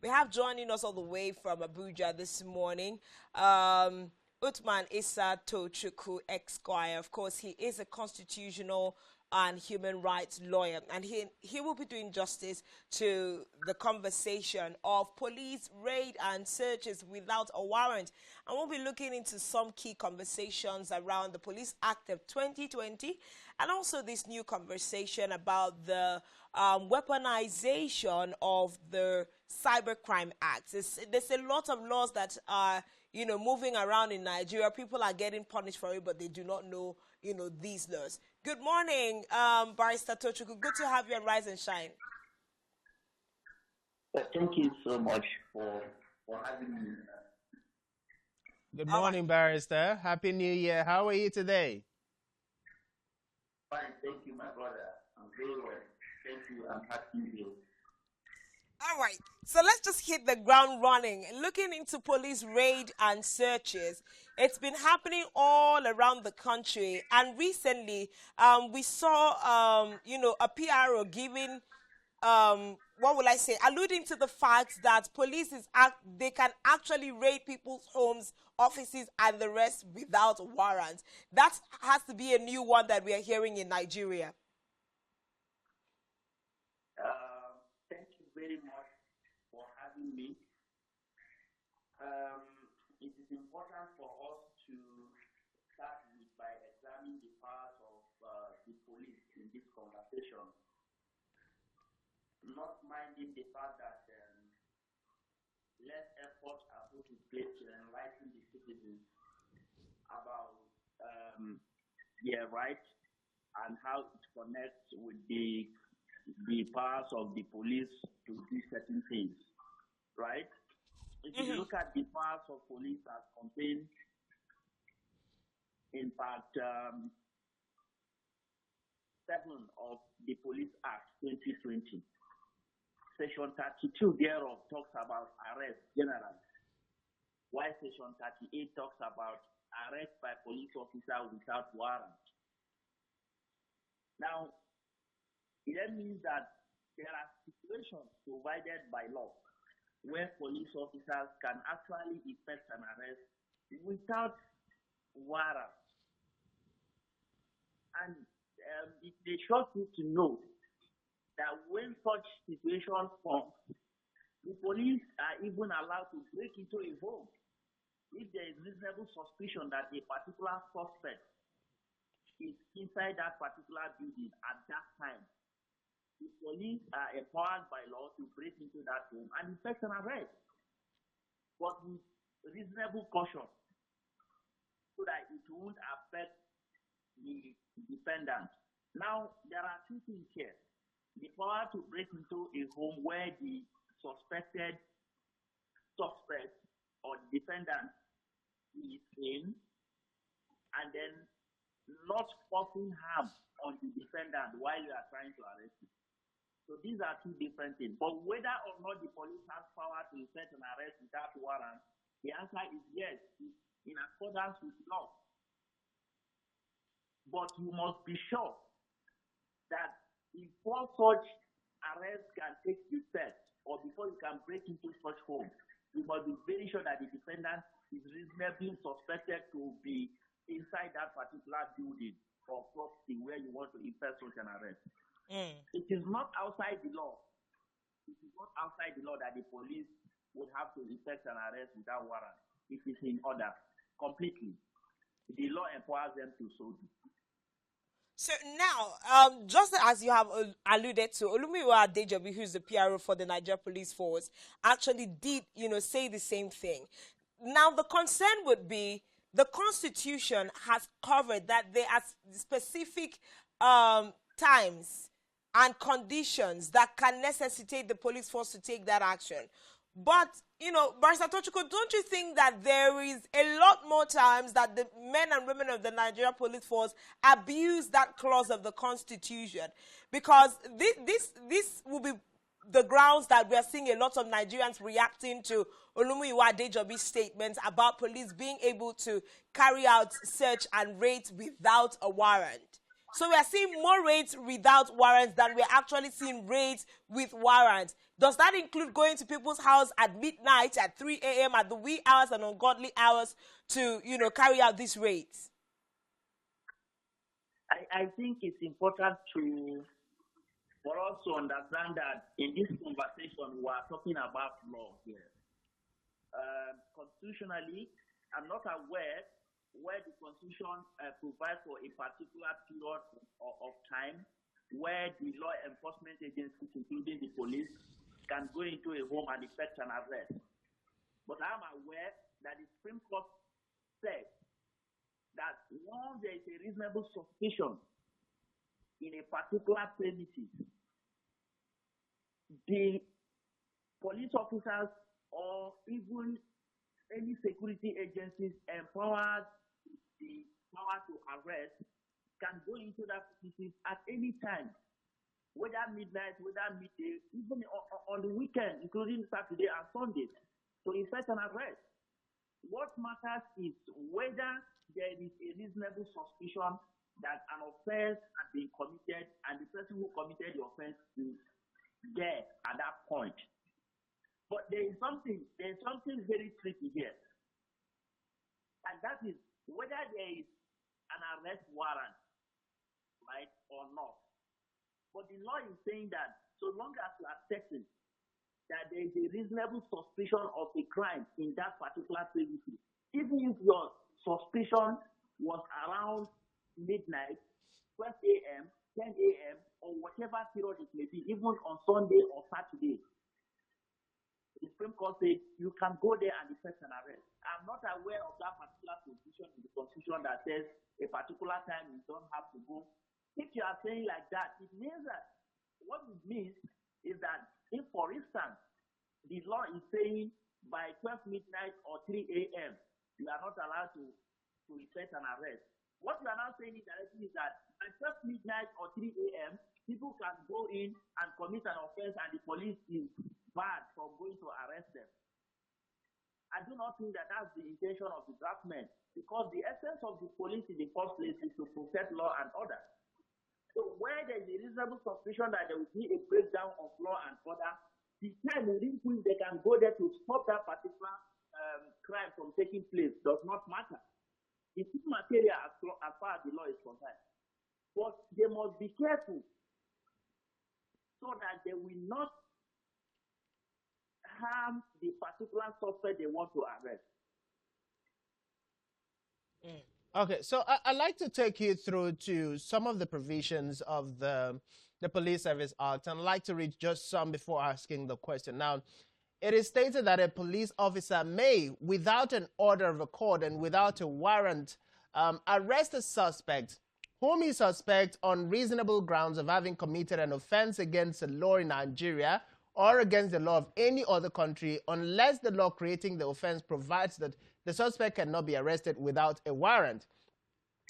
We have joining us all the way from Abuja this morning. Uthman Issa Tochukwu, Esquire. Of course, he is a constitutional and human rights lawyer, and he will be doing justice to the conversation of police raid and searches without a warrant. And we'll be looking into some key conversations around the Police Act of 2020 and also this new conversation about the weaponization of the Cybercrime Act. There's a lot of laws that are, moving around in Nigeria. People are getting punished for it, but they do not know, these laws. Good morning, Barrister Tochukwu. Good to have you on Rise and Shine. Thank you so much for having me. Good morning, Barrister. Happy New Year. How are you today? Fine, thank you, my brother. I'm very well. Thank you. I'm happy New Year. All right, so let's just hit the ground running. Looking into police raid and searches, it's been happening all around the country. And recently, we saw, a PRO giving, alluding to the fact that police they can actually raid people's homes, offices, and the rest without warrants. That has to be a new one that we are hearing in Nigeria. Thank you very much for having me. It is important for us to start by examining the powers of the police in this conversation, not minding the fact that less efforts are put in place to enlighten the citizens about their rights and how it connects with the powers of the police to do certain things, right? If you look at the powers of police as contained in part 7 of the Police Act 2020, Section 32 thereof talks about arrest generally, while Section 38 talks about arrest by police officer without warrant. Now, that means that there are situations provided by law where police officers can actually effect an arrest without warrant. And they should need to know that when such situations come, the police are even allowed to break into a home if there is reasonable suspicion that a particular suspect is inside that particular building at that time. The police are empowered by law to break into that home and effect an arrest, but with reasonable caution so that it won't affect the defendant. Now, there are two things here. The power to break into a home where the suspect or defendant is in, and then not causing harm on the defendant while you are trying to arrest him. So these are two different things. But whether or not the police has power to effect an arrest without warrant, the answer is yes, in accordance with law. But you must be sure that before such arrest can take effect, or before you can break into such home, you must be very sure that the defendant is reasonably suspected to be inside that particular building or property where you want to effect such an arrest. It is not outside the law. It is not outside the law that the police would have to effect an arrest without warrant. It is in order completely. The law empowers them to so do. So now, just as you have alluded to, Olumiwa Adejobi, who's the PRO for the Nigeria Police Force, actually did, say the same thing. Now, the concern would be the Constitution has covered that there are specific times and conditions that can necessitate the police force to take that action. But, Barrister Tochukwu, don't you think that there is a lot more times that the men and women of the Nigeria Police Force abuse that clause of the Constitution? Because this will be the grounds that we are seeing a lot of Nigerians reacting to Olumiwa Adejobi's statements about police being able to carry out search and raids without a warrant. So we are seeing more raids without warrants than we are actually seeing raids with warrants. Does that include going to people's house at midnight, at 3 a.m., at the wee hours and ungodly hours to, carry out these raids? I think it's important for us to understand that in this conversation, we are talking about law here. Constitutionally, I'm not aware where the Constitution provides for a particular period of time where the law enforcement agencies, including the police, can go into a home and effect an arrest. But I'm aware that the Supreme Court said that once there is a reasonable suspicion in a particular premises, the police officers or even any security agencies empowered the power to arrest can go into that premises at any time, whether midnight, whether midday, even on the weekend, including Saturday and Sunday, to effect an arrest. What matters is whether there is a reasonable suspicion that an offense has been committed and the person who committed the offense is there at that point. But there is something very tricky here. And that is whether there is an arrest warrant, right, or not. But the law is saying that so long as you are certain that there is a reasonable suspicion of a crime in that particular premises, even if your suspicion was around midnight, 12 a.m., 10 a.m., or whatever period it may be, even on Sunday or Saturday, the Supreme Court said you can go there and effect an arrest. I'm not aware of that particular position in the Constitution that says a particular time you don't have to go. If you are saying like that, it means that what it means is that if, for instance, the law is saying by 12 midnight or 3 a.m., you are not allowed to effect an arrest. What you are now saying indirectly is that by 12 midnight or 3 a.m., people can go in and commit an offense and the police is barred from going to arrest them. I do not think that that's the intention of the draftman, because the essence of the police in the first place is to protect law and order. So where there is a reasonable suspicion that there will be a breakdown of law and order, the time within which they can go there to stop that particular crime from taking place does not matter. It's immaterial as far as the law is concerned. But they must be careful so that they will not harm the particular suspect they want to arrest. Okay, so I'd like to take you through to some of the provisions of the Police Service Act, and I'd like to read just some before asking the question. Now, it is stated that a police officer may, without an order of a court and without a warrant, arrest a suspect whom he suspects on reasonable grounds of having committed an offense against the law in Nigeria or against the law of any other country, unless the law creating the offense provides that the suspect cannot be arrested without a warrant.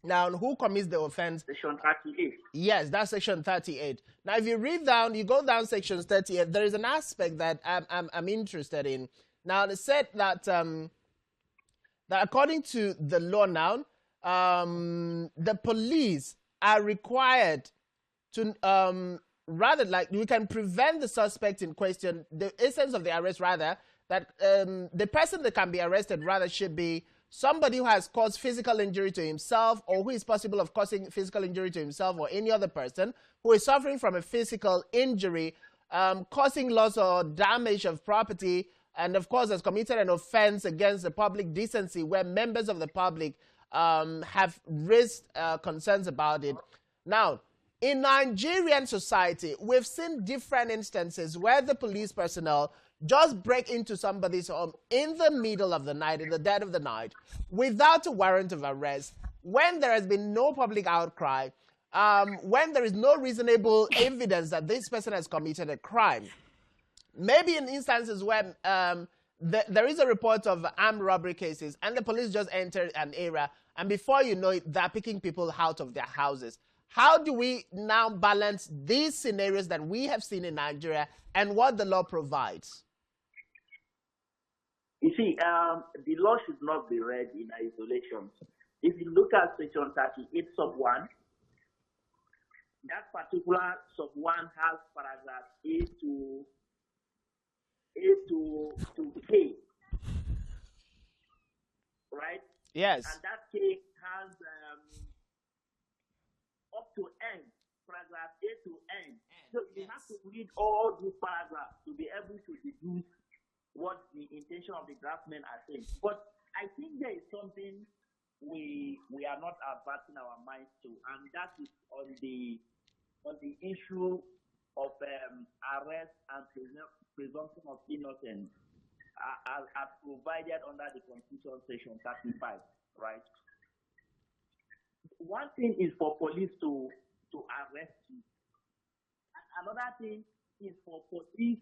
Now, who commits the offense? Section 38. Yes, that's Section 38. Now, if you read down, you go down Section 38, there is an aspect that I'm interested in. Now, it said that, that according to the law now, the police are required to, rather, like, we can prevent the suspect in question, the essence of the arrest, rather, that the person that can be arrested, rather, should be somebody who has caused physical injury to himself, or who is possible of causing physical injury to himself or any other person who is suffering from a physical injury, causing loss or damage of property, and of course has committed an offense against the public decency where members of the public have raised concerns about it. Now, in Nigerian society, we've seen different instances where the police personnel just break into somebody's home in the middle of the night, in the dead of the night, without a warrant of arrest, when there has been no public outcry, when there is no reasonable evidence that this person has committed a crime. Maybe in instances where there is a report of armed robbery cases and the police just enter an area, and before you know it, they're picking people out of their houses. How do we now balance these scenarios that we have seen in Nigeria and what the law provides? You see, the law should not be read in isolation. If you look at Section 38, sub 1, that particular sub 1 has paragraph A to A to K, right? Yes. And that K has up to N, paragraph A to N. So you have to read all these paragraphs to be able to deduce what the intention of the draftsmen are saying. But I think there is something we are not averting our minds to, and that is on the issue of arrest and presumption of innocence as provided under the Constitution Section 35, right? One thing is for police to arrest you. Another thing is for police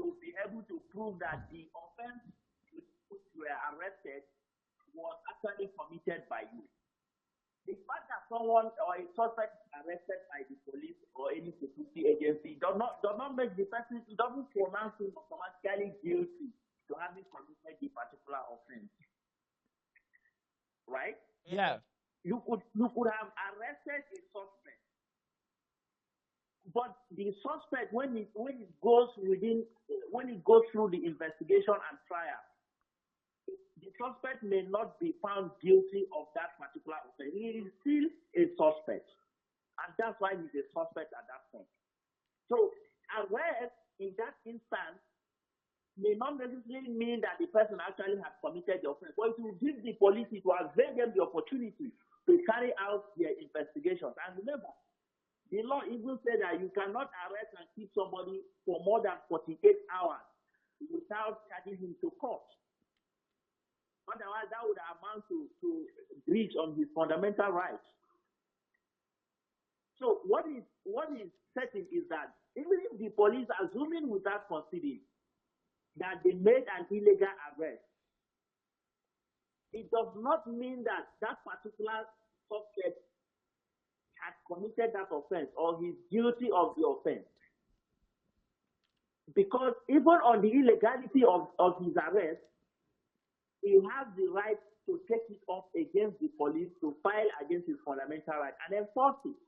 to be able to prove that the offense which you were arrested was actually committed by you. The fact that someone or a suspect is arrested by the police or any security agency does not make the person, it doesn't pronounce him automatically guilty to having committed the particular offense. Right? Yeah. You could have arrested a suspect, but the suspect when it goes through the investigation and trial, the suspect may not be found guilty of that particular offense. He is still a suspect, and that's why he's a suspect at that point. So arrest in that instance may not necessarily mean that the person actually has committed the offense, but it will give the police, it will avail them the opportunity to carry out their investigations. And remember, the law even said that you cannot arrest and keep somebody for more than 48 hours without charging him to court. Otherwise, that would amount to breach on his fundamental rights. So what is certain is that even if the police, assuming without considering that they made an illegal arrest, it does not mean that that particular suspect has committed that offense or is guilty of the offense. Because even on the illegality of his arrest, he has the right to take it up against the police, to file against his fundamental right and enforce it.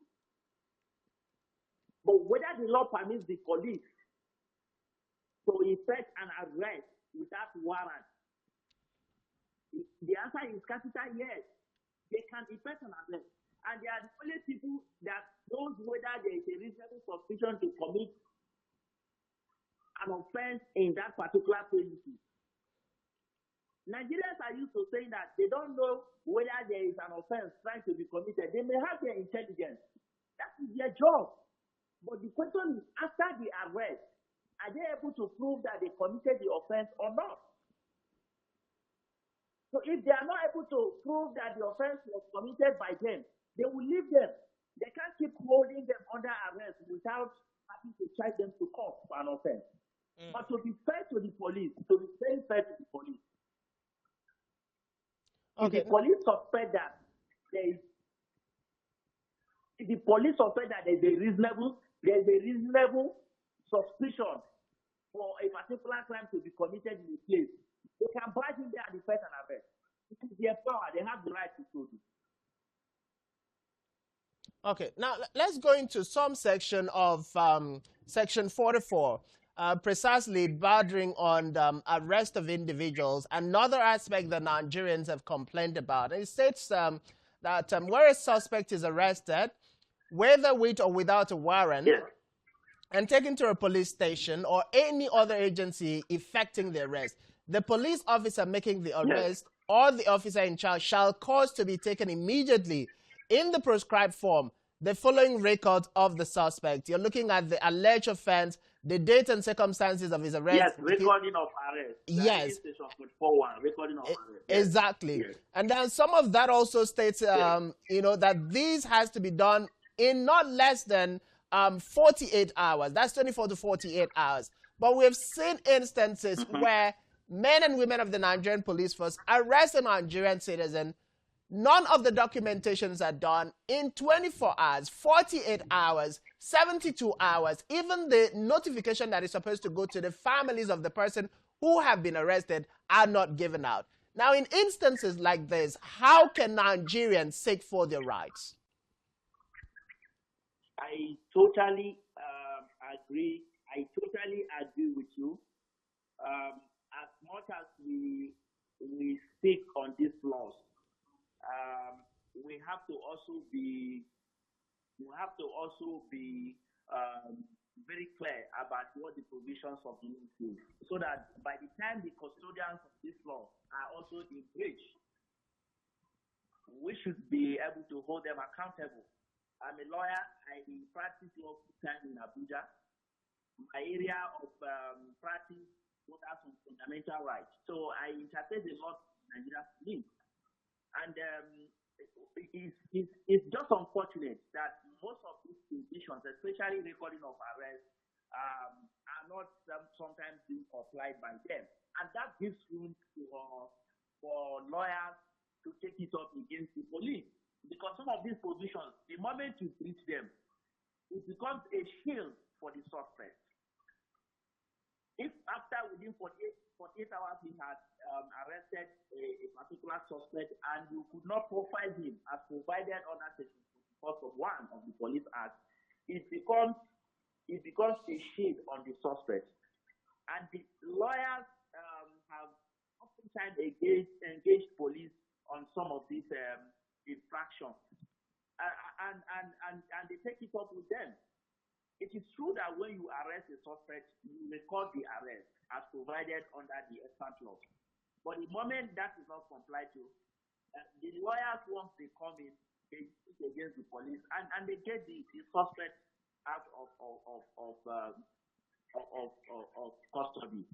But whether the law permits the police to effect an arrest without warrant, the answer is capital yes. They can effect an arrest. And they are the only people that knows whether there is a reasonable suspicion to commit an offense in that particular premises. Nigerians are used to saying that they don't know whether there is an offense trying to be committed. They may have their intelligence. That is their job. But the question is, after the arrest, are they able to prove that they committed the offense or not? So if they are not able to prove that the offense was committed by them, they will leave them. They can't keep holding them under arrest without having to charge them to court for an offense. But to be fair to the police, to be very fair to the police, okay. If the police suspect that there is a reasonable suspicion for a particular crime to be committed in a place, they can barge in there and effect an arrest. It is their power. They have the right to do it. Okay, now let's go into some section of Section 44, precisely bordering on arrest of individuals. Another aspect that Nigerians have complained about. It states that where a suspect is arrested, whether with or without a warrant, and taken to a police station or any other agency effecting the arrest, the police officer making the arrest or the officer in charge shall cause to be taken immediately in the prescribed form the following records of the suspect. You're looking at the alleged offense, the date and circumstances of his arrest. Yes, recording of arrest. Yes. Recording of arrest. Exactly. Yes. And then some of that also states, that this has to be done in not less than 48 hours. That's 24 to 48 hours. But we've seen instances where men and women of the Nigerian police force arrest a Nigerian citizen. None of the documentations are done in 24 hours, 48 hours, 72 hours. Even the notification that is supposed to go to the families of the person who have been arrested are not given out. Now, in instances like this, how can Nigerians seek for their rights? I totally agree. I totally agree with you. as much as we stick on these laws, we have to also be very clear about what the provisions of the law is, so that by the time the custodians of this law are also in breach, we should be able to hold them accountable. I'm a lawyer. I practice law full-time in Abuja. My area of practice focus on fundamental rights. So I interpret a lot in Nigerian police. And it's just unfortunate that most of these provisions, especially recording of arrests, are not sometimes being applied by them. And that gives room for lawyers to take it up against the police. Because some of these provisions, the moment you breach them, it becomes a shield for the suspect. If within 48 hours he had arrested a particular suspect and you could not profile him as provided under Section 44 of the Police Act, it becomes a shade on the suspect. And the lawyers have oftentimes engaged police on some of these infractions, and they take it up with them. It is true that when you arrest a suspect, you record the arrest as provided under the extant law. But the moment that is not complied to, the lawyers, once they come in, they speak against the police and they get the suspect out of custody.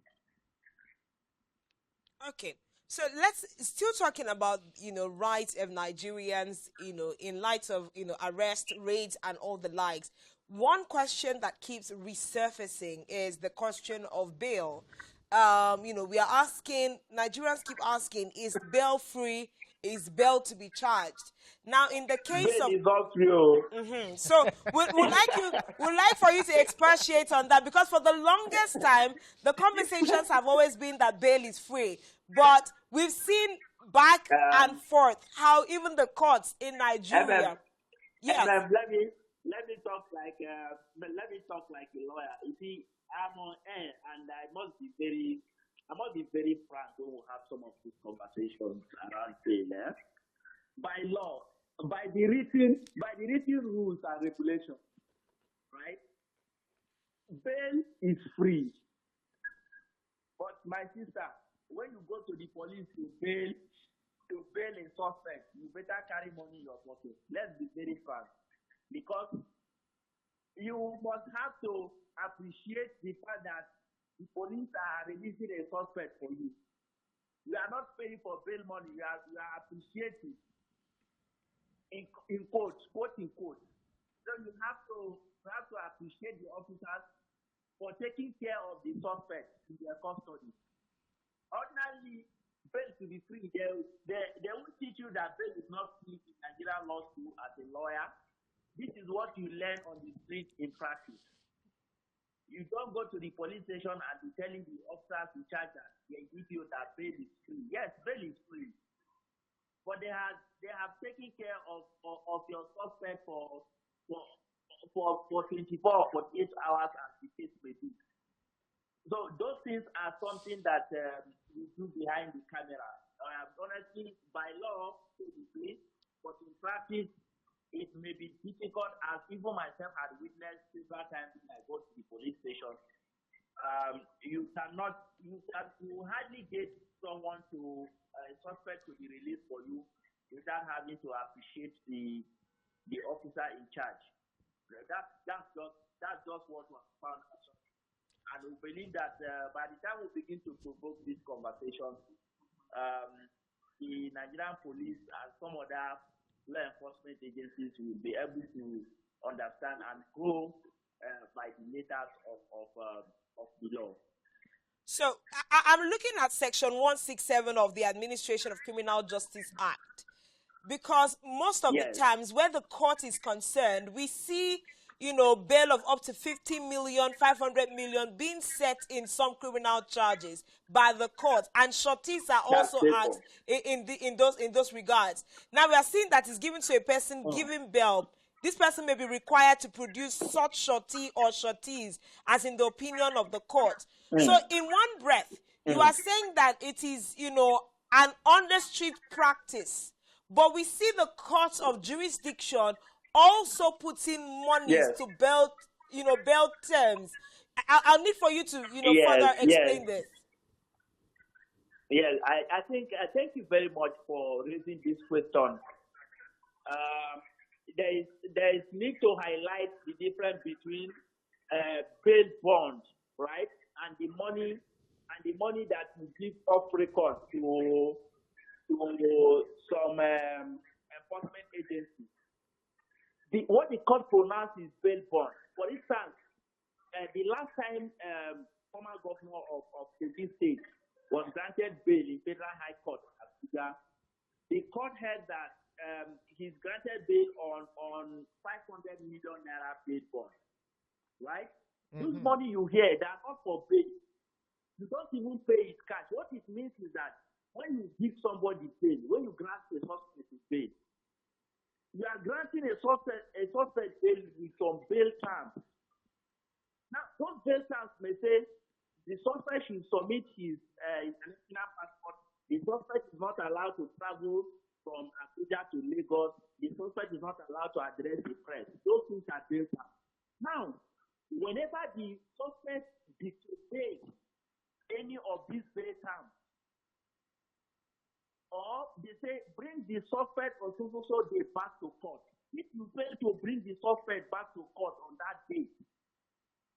Okay. So let's still talking about rights of Nigerians, in light of arrest, raids, and all the likes. One question that keeps resurfacing is the question of bail. We are asking, Nigerians keep asking, is bail free? Is bail to be charged? Now, in the case bail of is not real. So we'd like for you to expatiate on that, because for the longest time the conversations have always been that bail is free, but we've seen back and forth how even the courts in Nigeria. Let me talk like a lawyer. You see, I'm on air and I must be very frank when we have some of these conversations around bail. By law, by the written rules and regulations, right? Bail is free. But my sister, when you go to the police to bail a suspect, you better carry money in your pocket. Let's be very frank. Because you must have to appreciate the fact that the police are releasing a suspect for you. You are not paying for bail money. You are appreciating. In quotes. So you have to appreciate the officers for taking care of the suspect in their custody. Ordinarily, bail to be free. They will teach you that bail is not free in Nigerian law school as a lawyer. This is what you learn on the street in practice. You don't go to the police station and be telling the officers in charge that they give you that bail is free. Yes, bail is free. But they have taken care of your suspect for 24 or 48 hours as the case may be. So those things are something that we do behind the camera. Honestly, by law, it is free, but in practice, it may be difficult, as even myself had witnessed several times when I go to the police station. You hardly get someone a suspect to be released for you without having to appreciate the officer in charge. That's just what was found. And we believe that by the time we begin to provoke this conversation, the Nigerian police and some other law enforcement agencies will be able to understand and go by the letters of the law. So I'm looking at Section 167 of the Administration of Criminal Justice Act, because most of the times where the court is concerned, we see bail of up to 50 million, 500 million being set in some criminal charges by the court, and sureties are also asked in those regards. Now we are seeing that is given to a person given bail this person may be required to produce such shorty or shorties as in the opinion of the court. So in one breath, you are saying that it is, an on-the-street practice, but we see the courts of jurisdiction also putting monies to bail terms. I'll need for you to, further explain this. Yes, I think thank you very much for raising this question. There is need to highlight the difference between bail bond, right, and the money that you give off record to some enforcement agencies. What the court pronounced is bail bond. For instance, the last time former governor of the state was granted bail in Federal High Court, Abuja, the court held that he's granted bail on 500 million naira bail bond, right? This money you hear, they are not for bail. You don't even pay it cash. What it means is that when you give somebody bail, when you grant a suspect bail, you are granting a suspect bail with some bail terms. Now, those bail terms may say the suspect should submit his international passport. The suspect is not allowed to travel from Abuja to Lagos. The suspect is not allowed to address the press. Those things are bail terms. Now, whenever the suspect disobeys any of these bail terms, or they say bring the suspect or so day back to court. If you fail to bring the suspect back to court on that day,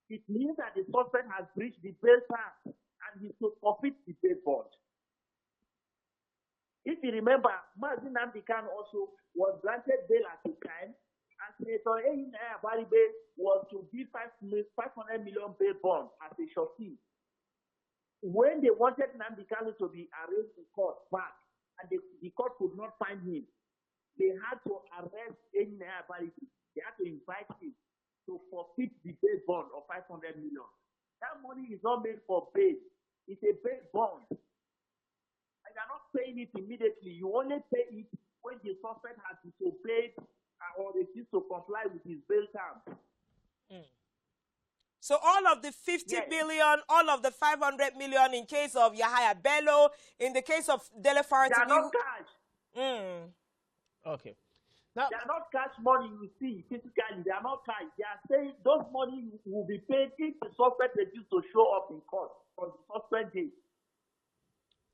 it means that the suspect has breached the bail terms and he should forfeit the bail bond. If you remember, Mazin Namdekan also was granted bail at the time, and Senator Eyinaya Baribe was to give 500 million bail bond as a shorty. When they wanted Namdekan to be arraigned in court back, and the court could not find him, they had to arrest Eyinaya Baribe. They had to invite him to forfeit the bail bond of 500 million. That money is not made for bail. It's a bail bond. And you're not paying it immediately. You only pay it when the suspect has disobeyed or refused to comply with his bail terms. So all of the 50 billion, all of the 500 million in case of Yahaya Bello, in the case of Delefar, they are not cash. Okay. Now, they are not cash money you see physically. They are not cash. They are saying those money will be paid if the suspect refuses to show up in court on the suspect day.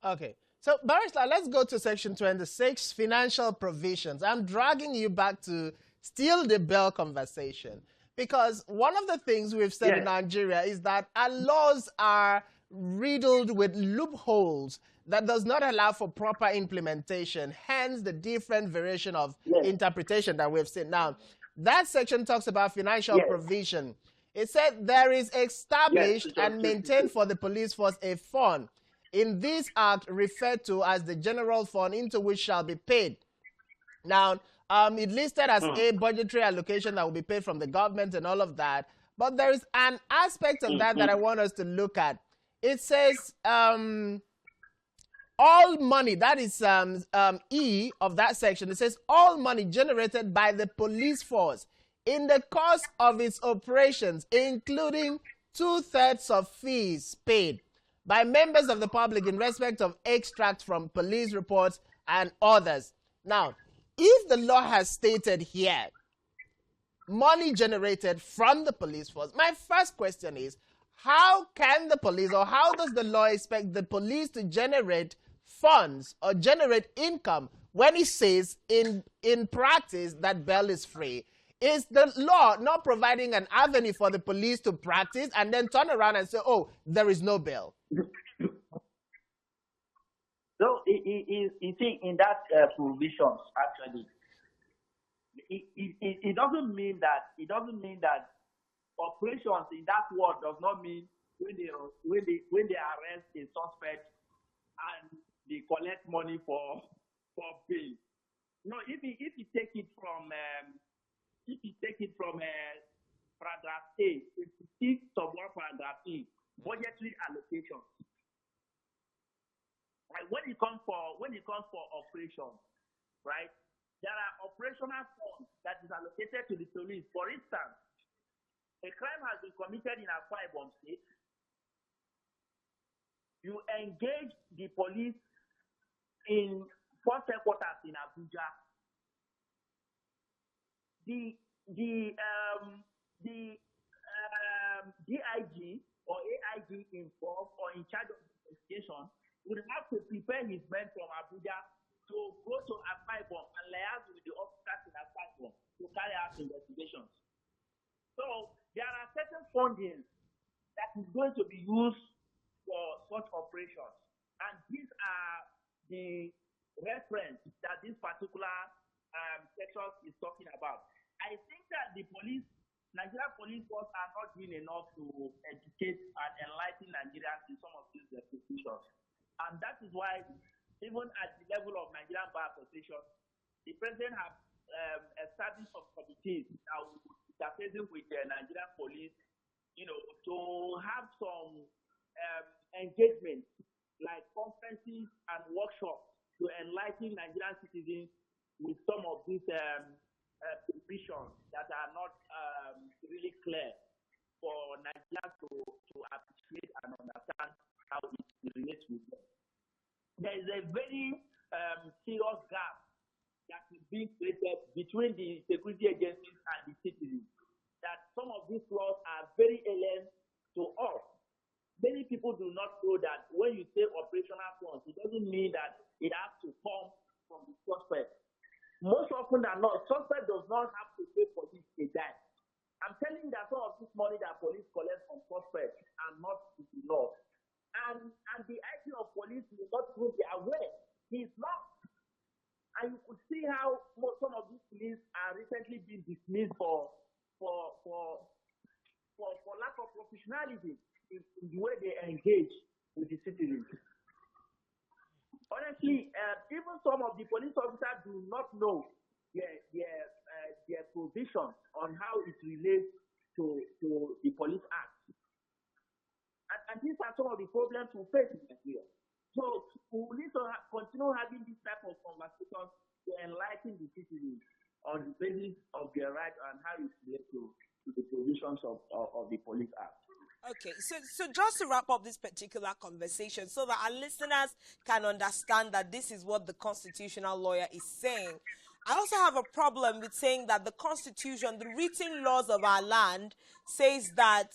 Okay. So, Barrister, let's go to section 26, financial provisions. I'm dragging you back to still the bail conversation. Because one of the things we've said in Nigeria is that our laws are riddled with loopholes that does not allow for proper implementation, hence the different variation of interpretation that we've seen. Now, that section talks about financial provision. It said there is established and maintained for the police force a fund in this act referred to as the general fund into which shall be paid. Now, it listed as a budgetary allocation that will be paid from the government and all of that. But there is an aspect of that I want us to look at. It says all money, that is E of that section. It says all money generated by the police force in the course of its operations, including 2/3 of fees paid by members of the public in respect of extracts from police reports and others. Now, if the law has stated here, money generated from the police force, my first question is, how can the police, or how does the law expect the police to generate funds or generate income when it says in practice that bail is free? Is the law not providing an avenue for the police to practice and then turn around and say, oh, there is no bail? So, you see, in that provisions, actually, it doesn't mean that operations in that word does not mean when they arrest a suspect and they collect money for bail. No, if you take it from paragraph A, 56 sub 1 paragraph A, budgetary allocation. Right? When it comes for operations, right? there are operational funds that is allocated to the police. For instance, a crime has been committed in Akwa Ibom State. You engage the police in force headquarters in Abuja. The DIG or AIG involved or in charge of the investigation would have to prepare his men from Abuja to go to Akwa Ibom and liaise with the officers in Akwa Ibom to carry out investigations. So there are certain funding that is going to be used for such operations, and these are the reference that this particular section is talking about. I think that the police, Nigerian police force, are not doing enough to educate and enlighten Nigerians in some of these institutions, and that is why, even at the level of Nigerian Bar Association, the president has established some committees that will interfacing with the Nigerian police, to have some engagement like conferences and workshops to enlighten Nigerian citizens with some of these provisions that are not really clear for Nigerians to appreciate and understand how it relates with them. There is a very serious gap that is being created between the security agencies and the citizens, that some of these laws are very alien to us. Many people do not know that when you say operational funds, it doesn't mean that it has to come from the suspect. Most often than not, suspect does not have to pay police a dime. I'm telling you that some of this money that police collect from suspects are not enough. And the IT of police will not even be aware. He's not. And you could see how some of these police are recently being dismissed for lack of professionalism in the way they engage with the citizens. Honestly, even some of the police officers do not know their position on how it relates to the Police Act. And these are some of the problems we face in Nigeria. So we need to continue having this type of conversations to enlighten the citizens on the basis of their right and how it relates to the provisions of the Police Act. Okay, so just to wrap up this particular conversation so that our listeners can understand that this is what the constitutional lawyer is saying, I also have a problem with saying that the Constitution, the written laws of our land, says that,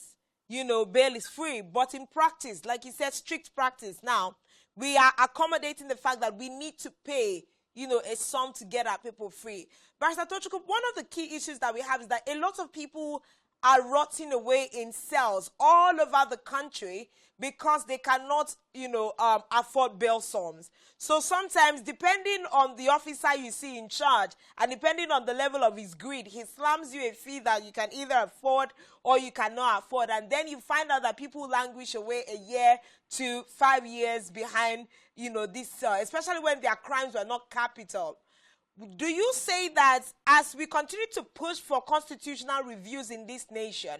bail is free. But in practice, like you said, strict practice, now, we are accommodating the fact that we need to pay, a sum to get our people free. Barrister Tochukwu, one of the key issues that we have is that a lot of people are rotting away in cells all over the country because they cannot, afford bail sums. So sometimes, depending on the officer you see in charge and depending on the level of his greed, he slams you a fee that you can either afford or you cannot afford. And then you find out that people languish away a year to 5 years behind, this cell, especially when their crimes were not capital. Do you say that as we continue to push for constitutional reviews in this nation,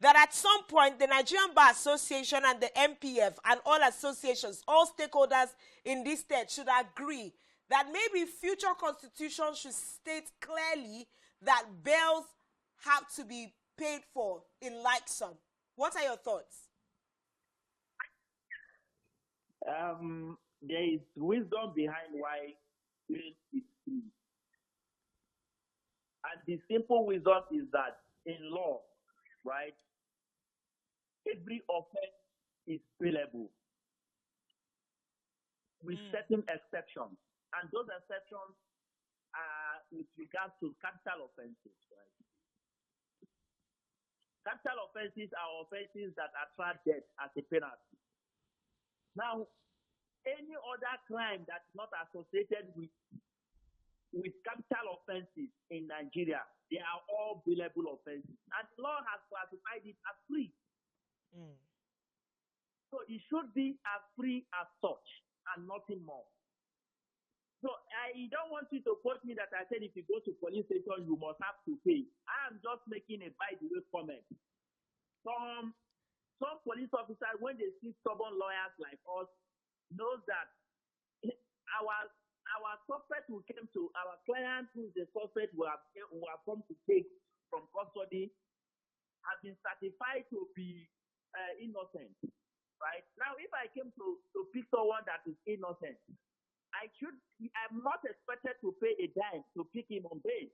that at some point the Nigerian Bar Association and the MPF and all associations, all stakeholders in this state should agree that maybe future constitutions should state clearly that bails have to be paid for in like sum? What are your thoughts? There is wisdom behind why bail is free. And the simple wisdom is that in law, right, every offense is bailable with certain exceptions. And those exceptions are with regards to capital offenses, right? Capital offenses are offenses that attract death as a penalty. Now, any other crime that's not associated with capital offenses in Nigeria, they are all bailable offenses. And the law has classified it as free. So it should be as free as such and nothing more. So I don't want you to quote me that I said if you go to police station, you must have to pay. I am just making a by-the-way comment. Some police officers, when they see stubborn lawyers like us, knows that our suspect who came to our client, who is the suspect who have come to take from custody, has been certified to be innocent. Right now, if I came to pick someone that is innocent, I'm not expected to pay a dime to pick him on bail.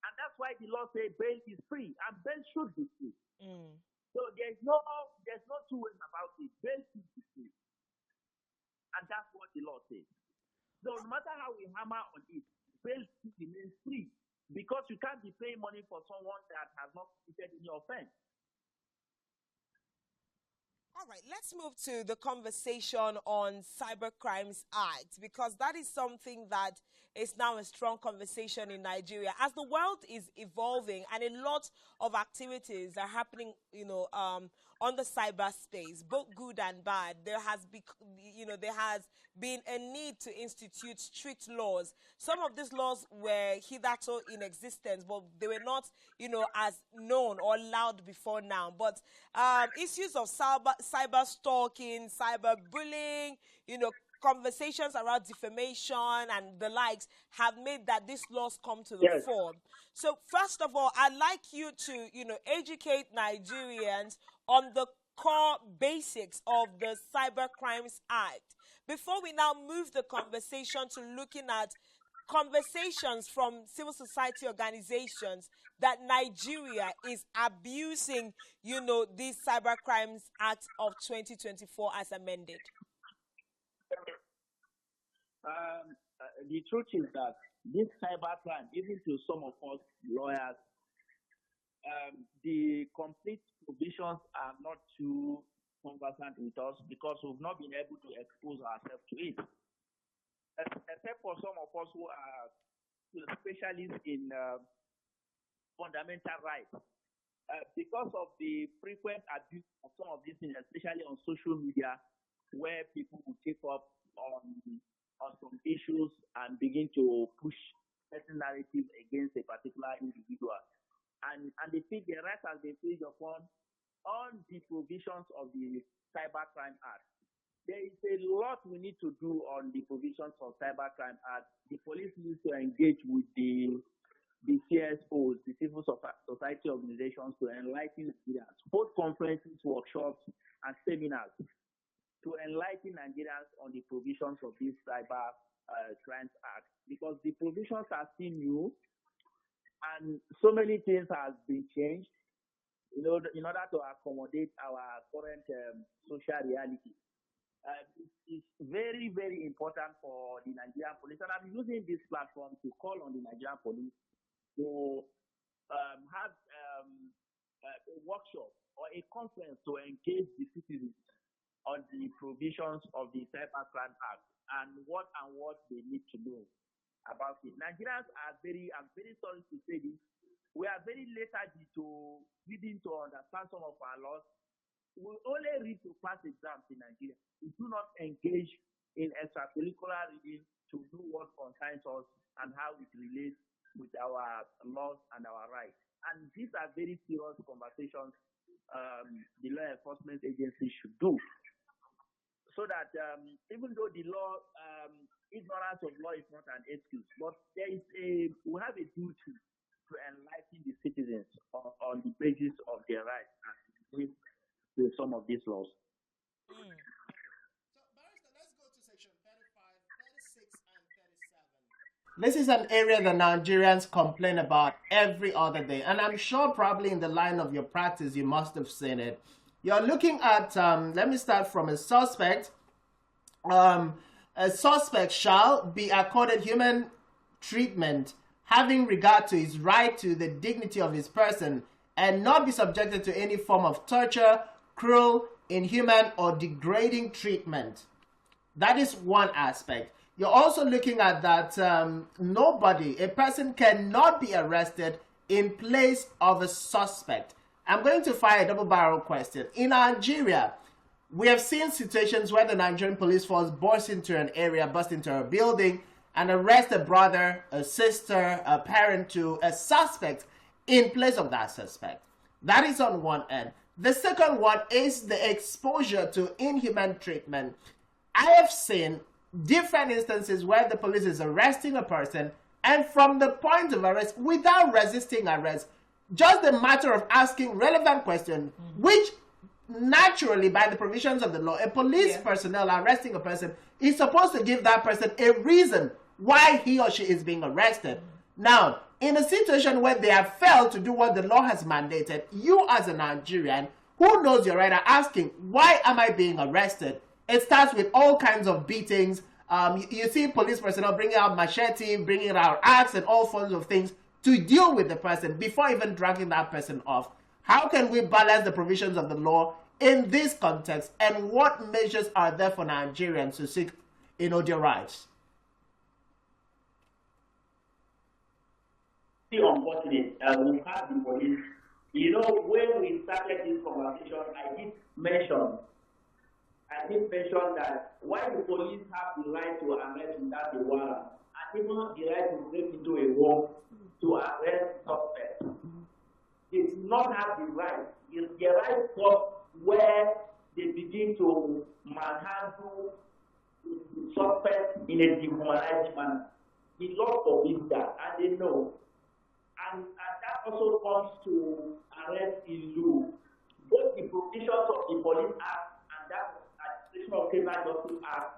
And that's why the law says bail is free, and bail should be free. So there's no two ways about it. Bail should be free. And that's what the law says. So no matter how we hammer on it, bail remains free, because you can't be paying money for someone that has not committed any offense. All right, let's move to the conversation on Cybercrimes Act, because that is something that is now a strong conversation in Nigeria. As the world is evolving and a lot of activities are happening, on the cyberspace, both good and bad, there has been a need to institute strict laws. Some of these laws were hitherto in existence, but they were not, as known or loud before now. But issues of cyber stalking, cyber bullying, conversations around defamation and the likes have made that these laws come to the fore. So first of all, I'd like you to, educate Nigerians on the core basics of the Cybercrimes Act before we now move the conversation to looking at conversations from civil society organizations that Nigeria is abusing, this Cybercrimes Act of 2024 as amended. The truth is that this cybercrime, even to some of us lawyers, the complete provisions are not too conversant with us, because we've not been able to expose ourselves to it. Except for some of us who are specialists in fundamental rights. Because of the frequent abuse of some of these things, especially on social media, where people will take up on some issues and begin to push certain narratives against a particular individual. And they think the right has been placed upon on the provisions of the Cybercrime Act. There is a lot we need to do on the provisions of Cybercrime Act. The police needs to engage with the CSOs, the civil society organizations, to enlighten Nigerians, both conferences, workshops, and seminars, to enlighten Nigerians on the provisions of this Cybercrimes Act, because the provisions are still new, and so many things have been changed in order to accommodate our current social reality. It's very, very important for the Nigerian police, and I'm using this platform to call on the Nigerian police to have a workshop or a conference to engage the citizens on the provisions of the Cybercrime Act and what they need to know about it. Nigerians I'm very sorry to say this, we are very lethargic to reading to understand some of our laws. We only read to pass exams in Nigeria. We do not engage in extracurricular reading to know what concerns us and how it relates with our laws and our rights. And these are very serious conversations the law enforcement agencies should do. So that even though the law, ignorance of law is not an excuse, but we have a duty to enlighten the citizens on the basis of their rights and with some of these laws. So, Barrister, let's go to section 35, 36, and 37. This is an area that Nigerians complain about every other day, and I'm sure probably in the line of your practice you must have seen it. You're looking at, let me start from a suspect. A suspect shall be accorded human treatment, having regard to his right to the dignity of his person, and not be subjected to any form of torture, cruel, inhuman, or degrading treatment. That is one aspect. You're also looking at that a person cannot be arrested in place of a suspect. I'm going to fire a double-barrel question. In Nigeria, we have seen situations where the Nigerian police force burst into an area, burst into a building, and arrest a brother, a sister, a parent to a suspect in place of that suspect. That is on one end. The second one is the exposure to inhuman treatment. I have seen different instances where the police is arresting a person, and from the point of arrest, without resisting arrest, just a matter of asking relevant questions, which naturally, by the provisions of the law, a police personnel arresting a person is supposed to give that person a reason why he or she is being arrested. Now, in a situation where they have failed to do what the law has mandated, you as a Nigerian who knows your right are asking, why am I being arrested? It starts with all kinds of beatings. You see police personnel bringing out machete, bringing out axe and all forms of things to deal with the person before even dragging that person off. How can we balance the provisions of the law in this context, and what measures are there for Nigerians to seek, their rights? Unfortunate, we have the police. When we started this conversation, I did mention that while the police have the right to arrest without a warrant, and even the right to break into a home to arrest suspects, they do not have the right. The right stops where they begin to manhandle suspects in a dehumanized manner. The law forbids that, and they know. And that also comes to arrest in lieu. Both the provisions of the Police Act and that Administration of Criminal Justice Act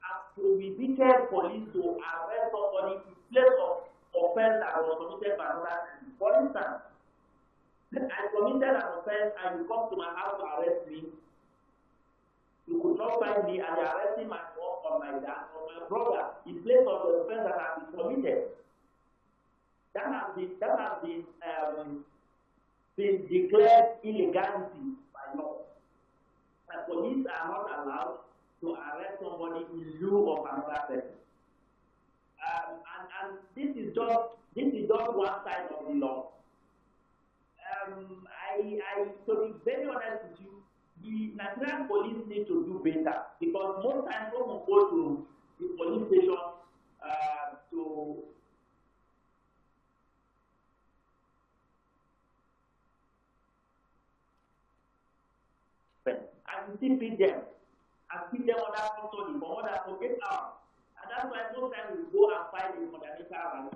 have prohibited police to arrest somebody in place of offense that was committed by another person. For instance, I committed an offense and you come to my house to arrest me. You could not find me and you're arresting my mom or my dad or my brother in place of the offense that has been committed. That has been declared illegality by law. And police are not allowed to arrest somebody in lieu of another person. And this is just one side of the law. To be very honest with you, the Nigerian police need to do better, because most times when we go to the police station and still feed them and keep them under custody for more than 8 hours. And that's why most times we go and fight the fundamental rights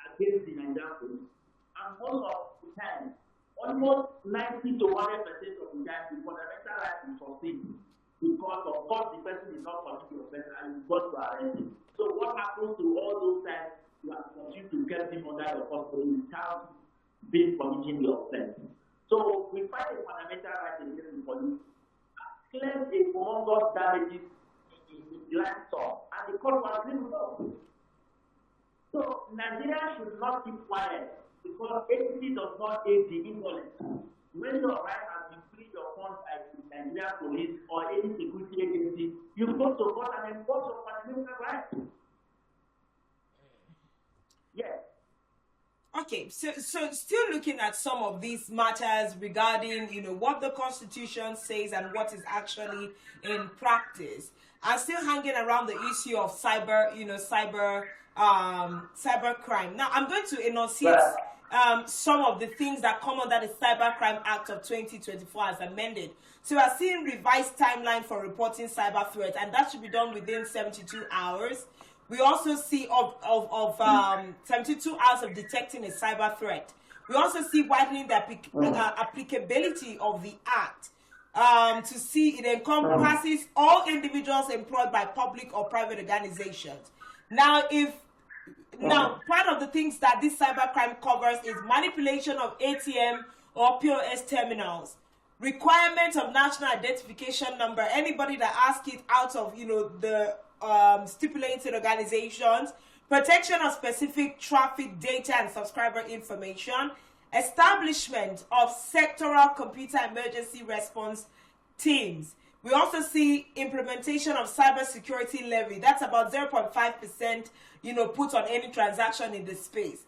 against the Nigerian police. And most of the time, almost 90 to 100% of the time, the fundamental rights is sustained because, of course, the person is not committing offense and you got to arrest him. So what happens to all those times you have continued to get him under your custody without being committing the offense? So we fight the fundamental rights against the police, claim a humongous damages in land sum, and the court was agreed with us. So Nigeria should not keep quiet, because agency does not aid the insolent. When your right has been freed upon by the Nigerian police or any security agency, you go to court and enforce your fundamental rights. Yes. Okay, so still looking at some of these matters regarding, what the Constitution says and what is actually in practice, I'm still hanging around the issue of cyber crime. Now, I'm going to enunciate some of the things that come under the Cybercrime Act of 2024 as amended. So we are seeing revised timeline for reporting cyber threats, and that should be done within 72 hours. We also see of 72 hours of detecting a cyber threat. We also see widening the applicability of the act to see it encompasses all individuals employed by public or private organizations. Now, part of the things that this cybercrime covers is manipulation of ATM or POS terminals, requirement of national identification number, anybody that asks it out of, the stipulated organizations, protection of specific traffic data and subscriber information, establishment of sectoral computer emergency response teams. We also see implementation of cybersecurity levy. That's about 0.5%, put on any transaction in the space.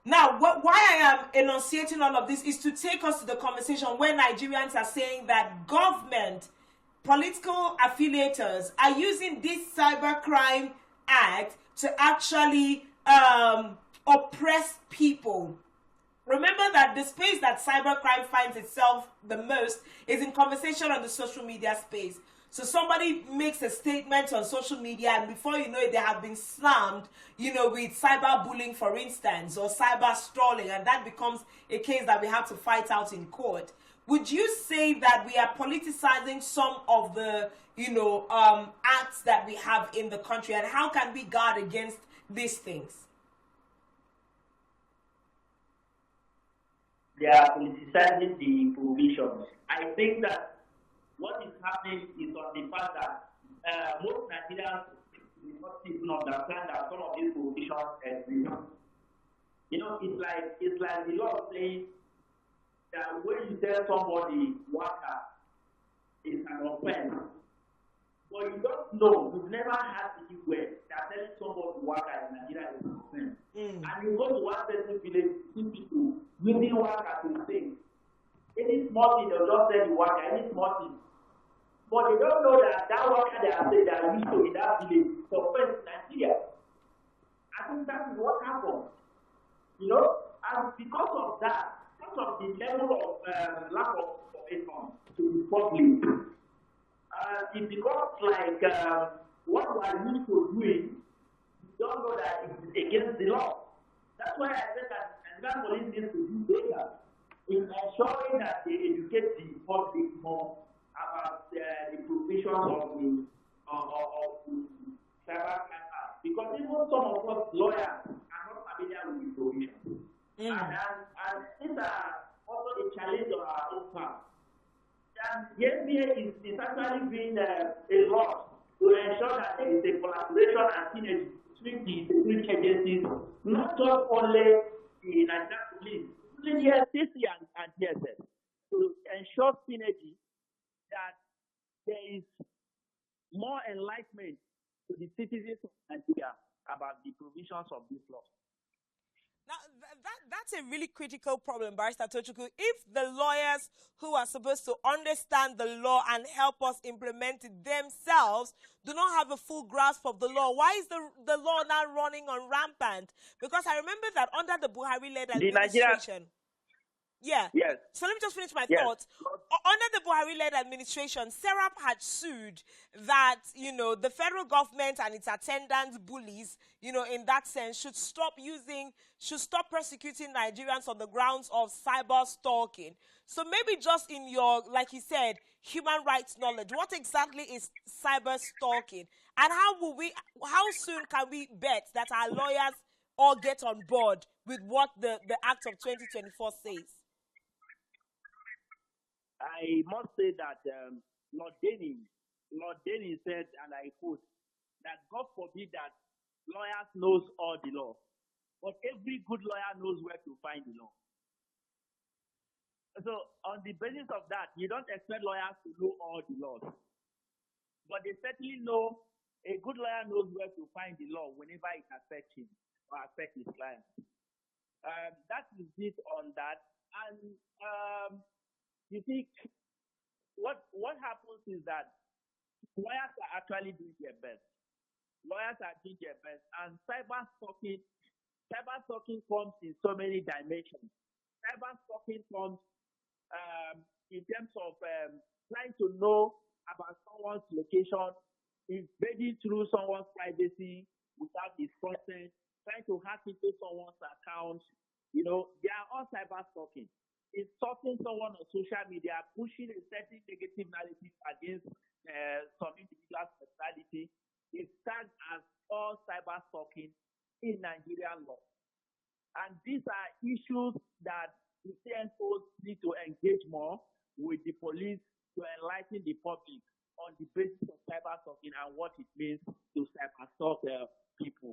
Now, why I am enunciating all of this is to take us to the conversation where Nigerians are saying that government, political affiliators are using this cybercrime act to actually oppress people. Remember that the space that cybercrime finds itself the most is in conversation on the social media space. So somebody makes a statement on social media, and before you know it, they have been slammed, with cyberbullying, for instance, or cyber stalling, and that becomes a case that we have to fight out in court. Would you say that we are politicizing some of the, acts that we have in the country, and how can we guard against these things? They are politicizing the provisions. I think that what is happening is on the fact that most Nigerians do not even understand that some of these provisions exist. It's like the law saying that when you tell somebody worker is an offense, but you don't know, you've never had anywhere that telling somebody worker in Nigeria is an offense. And you go to one person village, see people using worker to say, any small thing, they'll just tell the worker, any small thing. But they don't know that worker they are saying that used to in that village is offense in Nigeria. I think that is what happened. And because of that, because of the level of lack of information to the public, it becomes like what we are used to doing, you don't know that it is against the law. That's why I said that Nigerian police needs to do better in ensuring that they educate the public more about the provisions of the cyber crime act. Because even some of us lawyers are not familiar with the provisions. And these are also a challenge of our own part. And the NBA is actually doing a lot to ensure that there is a collaboration and synergy between the security agencies, not just only the Nigerian police, including the SCC and DSS, to ensure synergy that there is more enlightenment to the citizens of Nigeria about the provisions of this law. Now, that's a really critical problem, Barrister Tochukwu. If the lawyers who are supposed to understand the law and help us implement it themselves do not have a full grasp of the law, why is the law now running on rampant? Because I remember that under the Buhari-led administration... Yeah. Yes. So let me just finish my thoughts. Under the Buhari-led administration, Serap had sued that, the federal government and its attendant bullies, in that sense, should stop persecuting Nigerians on the grounds of cyber stalking. So maybe just in your, like you said, human rights knowledge, what exactly is cyber stalking? And how soon can we bet that our lawyers all get on board with what the Act of 2024 says? I must say that Lord Denny said, and I quote, that God forbid that lawyers knows all the law, but every good lawyer knows where to find the law. So on the basis of that, you don't expect lawyers to know all the laws, but they certainly know, a good lawyer knows where to find the law whenever it affects him or affects his client. That is it on that. And you see, what happens is that lawyers are actually doing their best. Lawyers are doing their best, and cyber stalking comes in so many dimensions. Cyber stalking comes in terms of trying to know about someone's location, invading through someone's privacy without his consent, trying to hack into someone's account. They are all cyber stalking. Insulting someone on social media, pushing a certain negative narrative against some individual's personality is tagged as all cyber stalking in Nigerian law. And these are issues that the CNOs need to engage more with the police to enlighten the public on the basis of cyber stalking and what it means to cyber stalk people.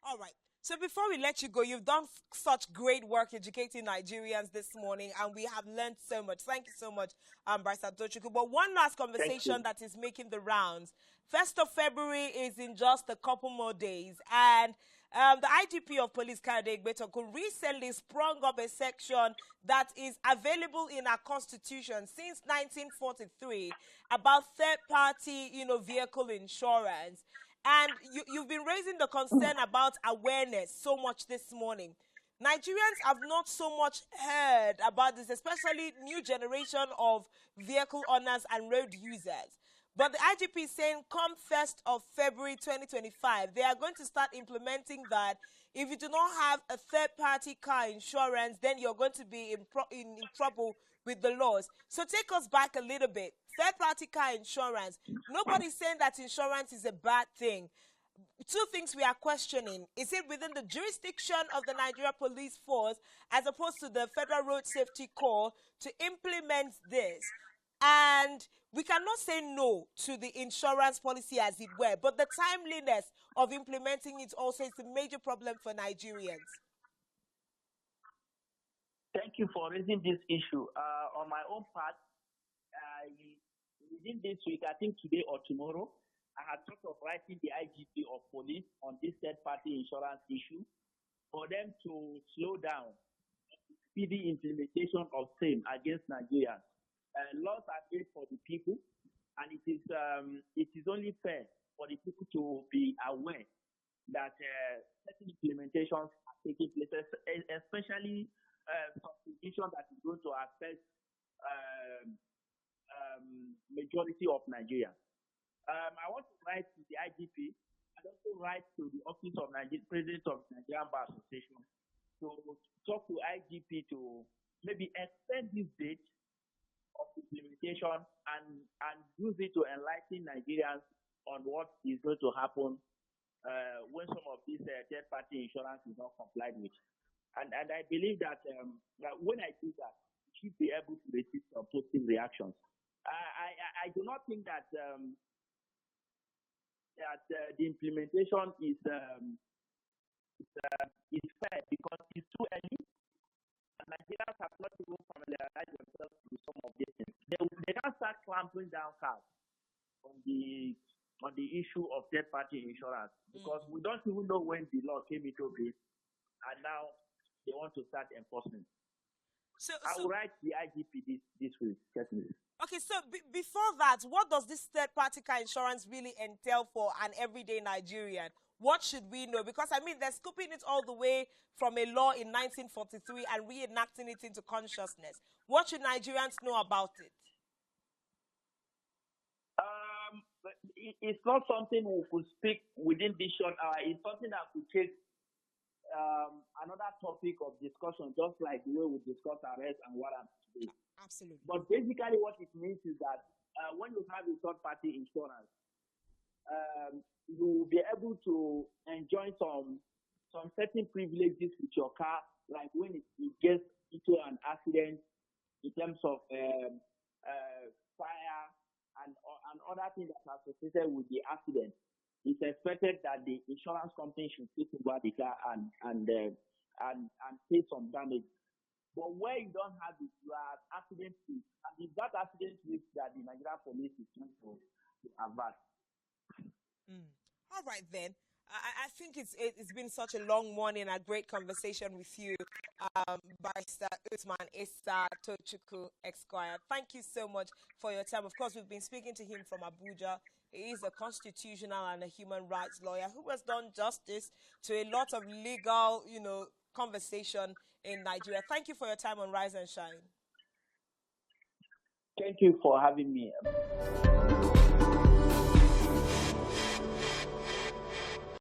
All right. So before we let you go, you've done such great work educating Nigerians this morning, and we have learned so much. Thank you so much, Barrister Tochukwu. But one last conversation that is making the rounds. 1st of February is in just a couple more days, and the IGP of Police, Kayode Egbetokun, recently sprung up a section that is available in our Constitution since 1943 about third-party, vehicle insurance. And you've been raising the concern about awareness so much this morning. Nigerians have not so much heard about this, especially new generation of vehicle owners and road users. But the IGP is saying come 1st of February 2025, they are going to start implementing that if you do not have a third-party car insurance, then you're going to be in trouble with the laws. So take us back a little bit. Third-party car insurance. Nobody's saying that insurance is a bad thing. Two things we are questioning. Is it within the jurisdiction of the Nigeria Police Force as opposed to the Federal Road Safety Corps to implement this? And we cannot say no to the insurance policy as it were, but the timeliness of implementing it also is a major problem for Nigerians. Thank you for raising this issue. On my own part, within this week, I think today or tomorrow, I had thought of writing the IGP of police on this third-party insurance issue for them to slow down speedy implementation of same against Nigerians. Laws are made for the people, and it is only fair for the people to be aware that certain implementations are taking place, especially some position that is going to affect majority of Nigerians. I want to write to the IGP and also write to the Office of President of the Nigerian Bar Association to talk to IGP to maybe extend this date of implementation and use it to enlighten Nigerians on what is going to happen when some of these third-party insurance is not complied with. And I believe that when I do that, we should be able to receive some positive reactions. I do not think that the implementation is fair because it's too early. And Nigerians have not even familiarized themselves with some of these things. They can start clamping down cars on the issue of third-party insurance because we don't even know when the law came into place, and now they want to start enforcement. So I will write the IGP this week, certainly. Okay, so before that, what does this third-party car insurance really entail for an everyday Nigerian? What should we know? Because, I mean, they're scooping it all the way from a law in 1943 and reenacting it into consciousness. What should Nigerians know about it? It's not something we could speak within this short hour. It's something that could take another topic of discussion, just like the way we discuss RnS and Warrant today. Absolutely. But basically what it means is that when you have a third-party insurance, you will be able to enjoy some certain privileges with your car, like when it gets into an accident in terms of fire and other things that are associated with the accident. It's expected that the insurance company should take over the car and pay some damage. But where you don't have it, you are accident risk, and it's that accident risk that the Nigerian police is trying to avert. All right then. I think it's been such a long morning, a great conversation with you, Barrister Usman Issa Tochukwu Esquire. Thank you so much for your time. Of course, we've been speaking to him from Abuja. He is a constitutional and a human rights lawyer who has done justice to a lot of legal, conversation in Nigeria. Thank you for your time on Rise and Shine. Thank you for having me.